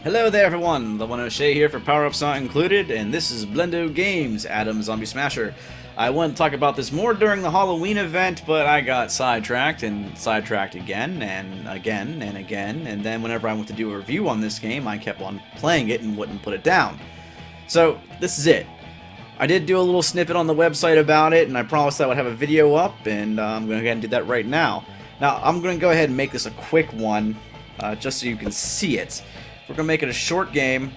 Hello there everyone, the one Oshai here for Power Ups Not Included, and this is Blendo Games, Adam Zombie Smasher. I wanted to talk about this more during the Halloween event, but I got sidetracked and sidetracked again, and again, and again, and then whenever I went to do a review on this game, I kept on playing it and wouldn't put it down. So, this is it. I did do a little snippet on the website about it, and I promised I would have a video up, and I'm going to go ahead and do that right now. Now, I'm going to go ahead and make this a quick one, just so you can see it. We're going to make it a short game,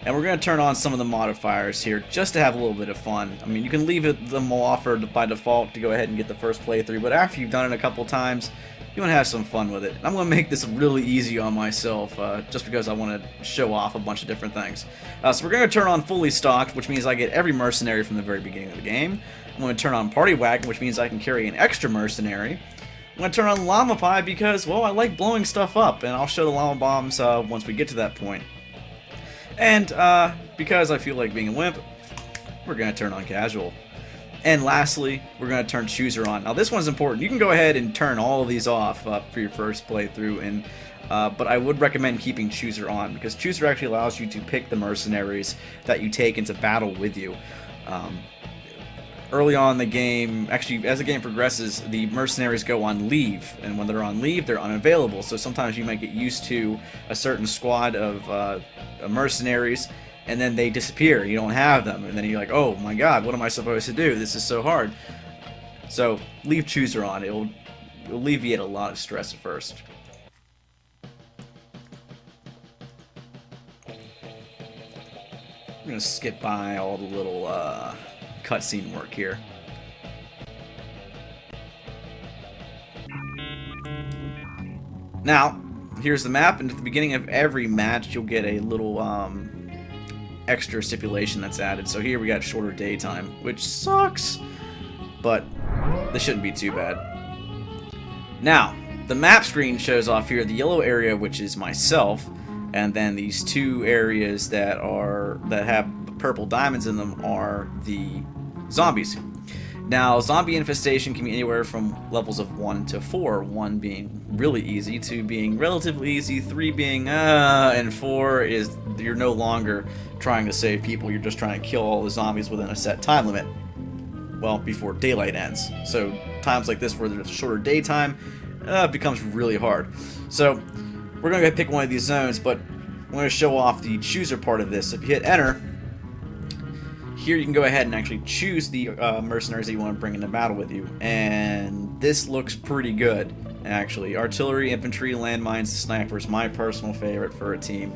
and we're going to turn on some of the modifiers here just to have a little bit of fun. I mean, you can leave them off by default to go ahead and get the first playthrough, but after you've done it a couple times, you want to have some fun with it. I'm going to make this really easy on myself, just because I want to show off a bunch of different things. So we're going to turn on fully stocked, which means I get every mercenary from the very beginning of the game. I'm going to turn on party wagon, which means I can carry an extra mercenary. I'm going to turn on Llama Pie because, well, I like blowing stuff up, and I'll show the llama bombs once we get to that point. And because I feel like being a wimp, we're going to turn on Casual. And lastly, we're going to turn Chooser on. Now this one's important. You can go ahead and turn all of these off for your first playthrough, and but I would recommend keeping Chooser on, because Chooser actually allows you to pick the mercenaries that you take into battle with you. Early on in the game, actually as the game progresses, the mercenaries go on leave, and when they're on leave, they're unavailable. So sometimes you might get used to a certain squad of mercenaries, and then they disappear. You don't have them, and then you're like, oh my god, what am I supposed to do? This is so hard. So leave Chooser on. It'll alleviate a lot of stress at first. I'm gonna skip by all the little cutscene work here. Now, here's the map, and at the beginning of every match, you'll get a little extra stipulation that's added. So here we got shorter daytime, which sucks, but this shouldn't be too bad. Now, the map screen shows off here the yellow area, which is myself, and then these two areas that have purple diamonds in them are the zombies. Now, zombie infestation can be anywhere from levels of 1 to 4, 1 being really easy, 2 being relatively easy, 3 being and 4 is you're no longer trying to save people, you're just trying to kill all the zombies within a set time limit. Well, before daylight ends. So times like this where there's shorter daytime becomes really hard. So we're going to pick one of these zones, but I'm going to show off the chooser part of this. If you hit enter, here you can go ahead and actually choose the mercenaries that you want to bring into battle with you, and this looks pretty good actually. Artillery, infantry, landmines, snipers, my personal favorite for a team.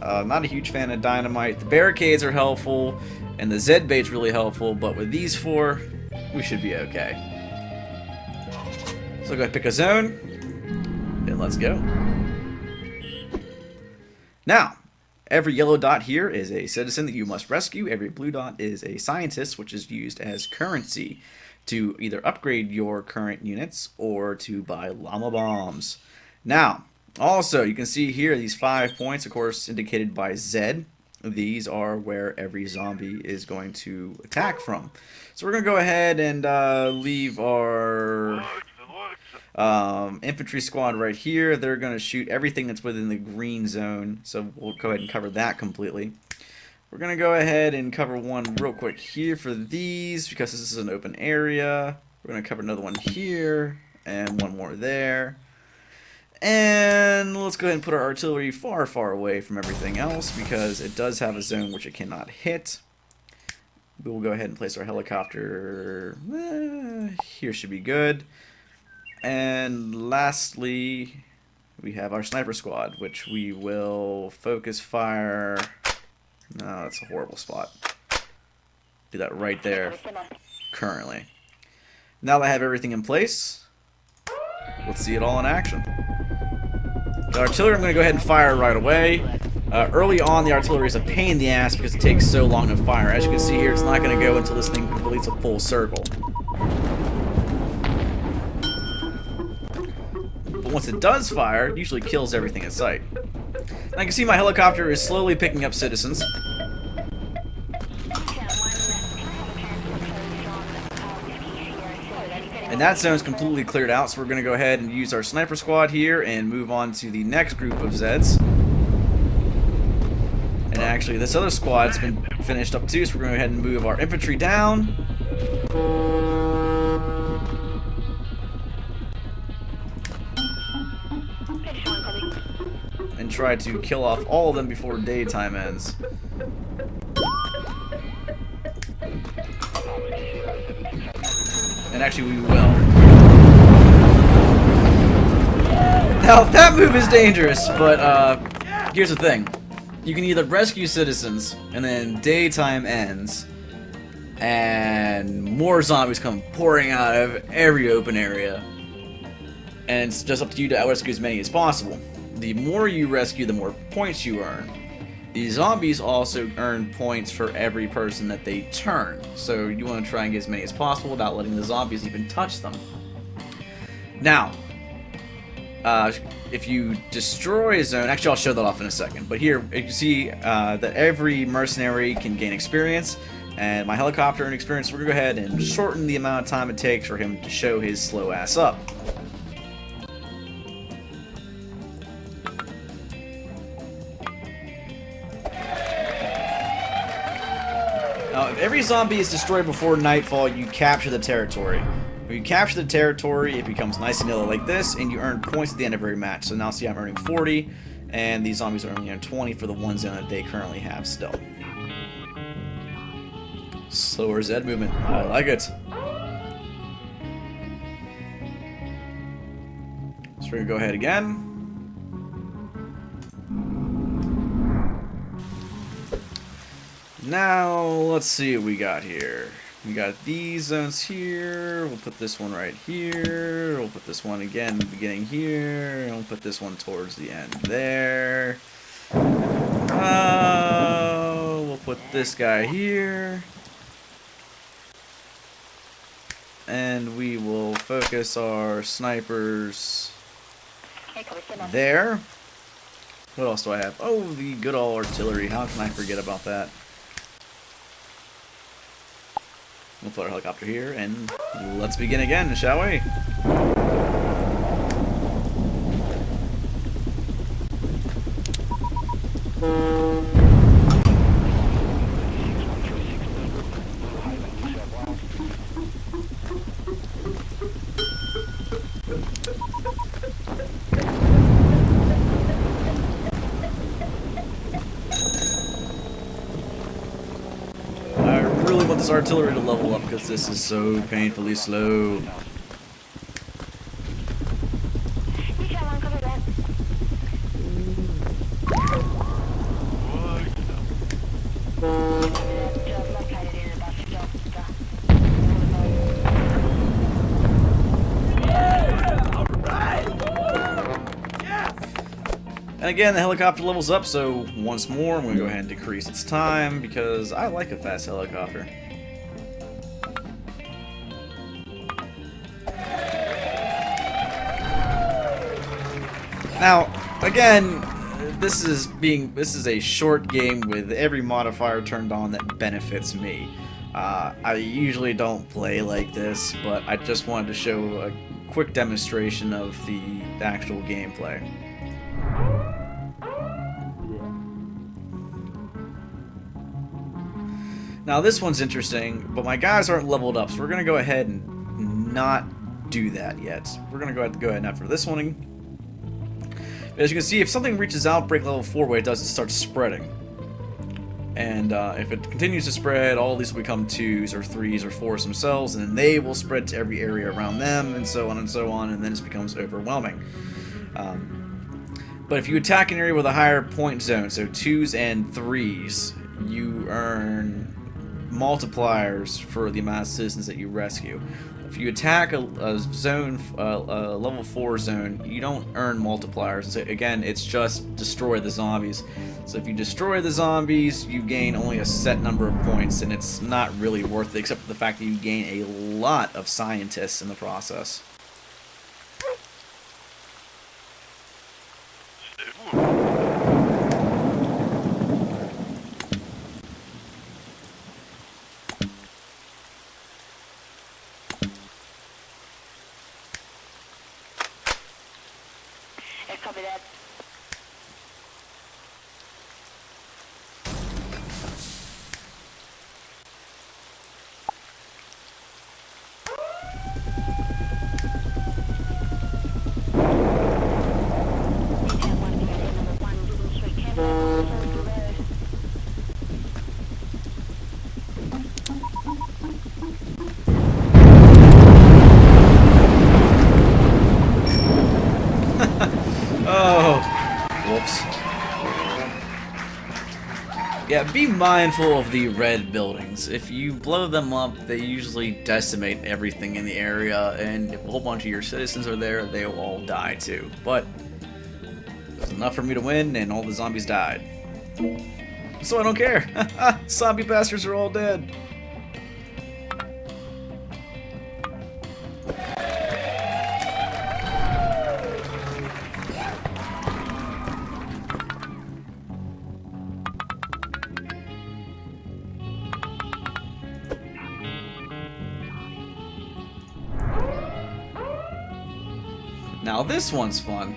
Not a huge fan of dynamite. The barricades are helpful, and the Z bait's really helpful, but with these four, we should be okay. So go ahead and pick a zone, and let's go. Now, every yellow dot here is a citizen that you must rescue. Every blue dot is a scientist, which is used as currency to either upgrade your current units or to buy llama bombs. Now, also, you can see here these 5 points, of course, indicated by Z. These are where every zombie is going to attack from. So we're going to go ahead and leave our infantry squad right here. They're going to shoot everything that's within the green zone, so we'll go ahead and cover that completely. We're going to go ahead and cover one real quick here for these, because this is an open area. We're going to cover another one here, and one more there. And let's go ahead and put our artillery far, far away from everything else, because it does have a zone which it cannot hit. We will go ahead and place our helicopter. Here should be good. And lastly, we have our sniper squad, which we will focus fire. No, that's a horrible spot. Do that right there, currently. Now that I have everything in place, let's see it all in action. The artillery I'm going to go ahead and fire right away. Early on, the artillery is a pain in the ass because it takes so long to fire. As you can see here, it's not going to go until this thing completes a full circle. Once it does fire, it usually kills everything in sight. And I can see my helicopter is slowly picking up citizens. And that zone's completely cleared out, so we're going to go ahead and use our sniper squad here and move on to the next group of Zeds. actually, this other squad's been finished up too, so we're going to go ahead and move our infantry down. And try to kill off all of them before daytime ends. And actually, we will. Now, that move is dangerous, but here's the thing. You can either rescue citizens, and then daytime ends, and more zombies come pouring out of every open area. And it's just up to you to rescue as many as possible. The more you rescue, the more points you earn. The zombies also earn points for every person that they turn, so you want to try and get as many as possible without letting the zombies even touch them. Now, if you destroy a zone, actually I'll show that off in a second, but here you can see that every mercenary can gain experience, and my helicopter earned experience, so we're going to go ahead and shorten the amount of time it takes for him to show his slow ass up. Now, if every zombie is destroyed before nightfall, you capture the territory. If you capture the territory, it becomes nice and yellow like this, and you earn points at the end of every match. So now see I'm earning 40, and these zombies are only earning 20 for the one zone that they currently have still. Slower Z movement. I like it. So we're going to go ahead again. Now, let's see what we got here. We got these zones here. We'll put this one right here. We'll put this one again in the beginning here. And we'll put this one towards the end there. We'll put this guy here. And we will focus our snipers there. What else do I have? Oh, the good old artillery. How can I forget about that? We'll put our helicopter here, and let's begin again, shall we? I want this artillery to level up because this is so painfully slow. And again, the helicopter levels up, so once more, I'm going to go ahead and decrease its time because I like a fast helicopter. Now, again, this is a short game with every modifier turned on that benefits me. I usually don't play like this, but I just wanted to show a quick demonstration of the actual gameplay. Now this one's interesting, but my guys aren't leveled up, so we're going to go ahead and not do that yet. We're going to go ahead after this one. As you can see, if something reaches outbreak level 4, what it does is it starts spreading. And if it continues to spread, all these will become 2s or 3s or 4s themselves, and then they will spread to every area around them, and so on, and then it becomes overwhelming. But if you attack an area with a higher point zone, so 2s and 3s, you earn multipliers for the amount of citizens that you rescue. If you attack a zone, a level 4 zone, you don't earn multipliers. So again, it's just destroy the zombies. So if you destroy the zombies, you gain only a set number of points, and it's not really worth it, except for the fact that you gain a lot of scientists in the process. Yeah, be mindful of the red buildings. If you blow them up, they usually decimate everything in the area, and if a whole bunch of your citizens are there, they will all die too. But there's enough for me to win, and all the zombies died. So I don't care. Zombie bastards are all dead. Now this one's fun.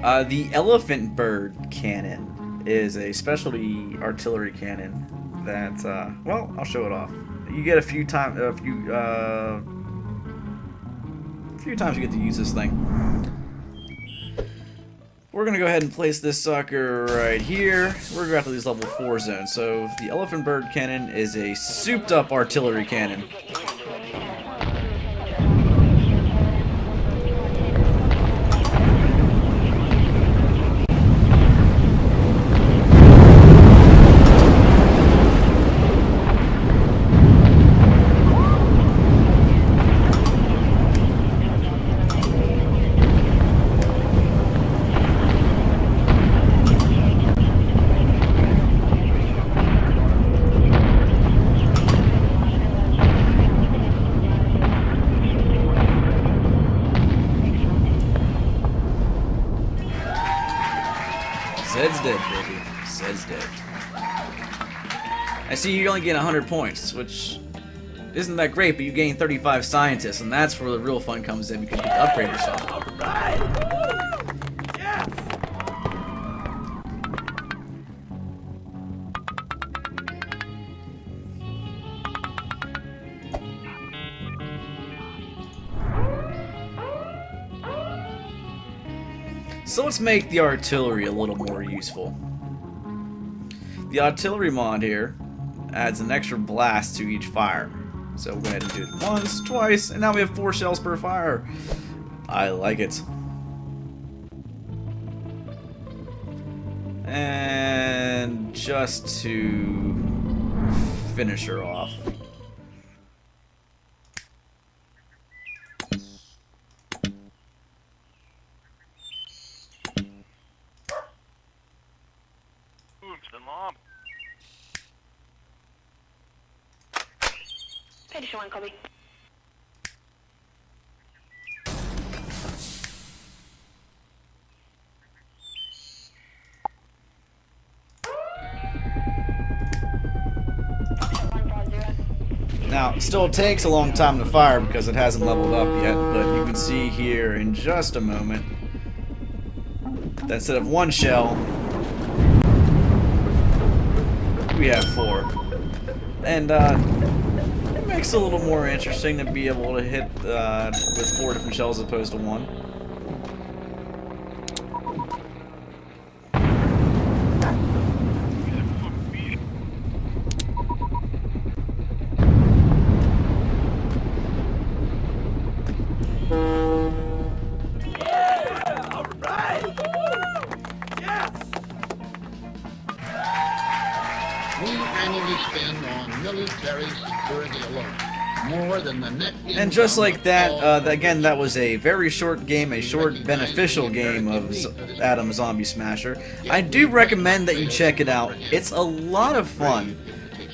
The elephant bird cannon is a specialty artillery cannon that, well, I'll show it off. You get a few times you get to use this thing. We're gonna go ahead and place this sucker right here. We're gonna go after these level 4 zones. So the elephant bird cannon is a souped up artillery cannon. Zed's dead, baby. Zed's dead. I see you only gain 100 points, which isn't that great, but you gain 35 scientists, and that's where the real fun comes in because you can upgrade yourself. Yes! So let's make the artillery a little more useful. The artillery mod here adds an extra blast to each fire. So we'll go ahead and do it once, twice, and now we have 4 shells per fire. I like it. And just to finish her off. Copy. Now, it still takes a long time to fire because it hasn't leveled up yet, but you can see here in just a moment that instead of 1 shell, we have 4. And, it makes it a little more interesting to be able to hit with 4 different shells as opposed to 1. We annually spend on military security alone more than the net. And just like that, again, that was a very short game, a short beneficial game of Adam Zombie Smasher. I do recommend that you check it out. It's a lot of fun.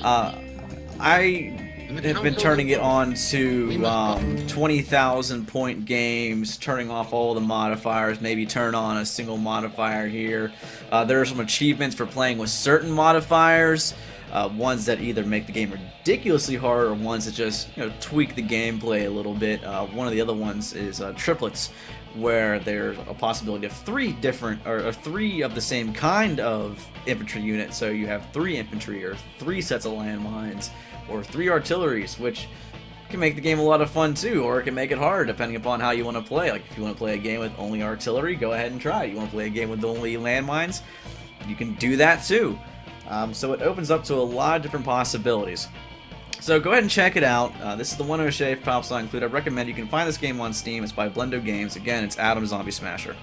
I have been turning it on to 20,000 point games, turning off all the modifiers, maybe turn on a single modifier here. There are some achievements for playing with certain modifiers, ones that either make the game ridiculously hard or ones that just tweak the gameplay a little bit. One of the other ones is triplets, where there's a possibility of 3 different or 3 of the same kind of infantry units. So you have 3 infantry or 3 sets of landmines or 3 artilleries, which can make the game a lot of fun too, or it can make it hard depending upon how you want to play. Like if you want to play a game with only artillery, go ahead and try it. You want to play a game with only landmines, you can do that too. So it opens up to a lot of different possibilities. So go ahead and check it out. This is the one Oshai for Power-Ups Not Included. I recommend you can find this game on Steam. It's by Blendo Games. Again, it's Adam Zombie Smasher.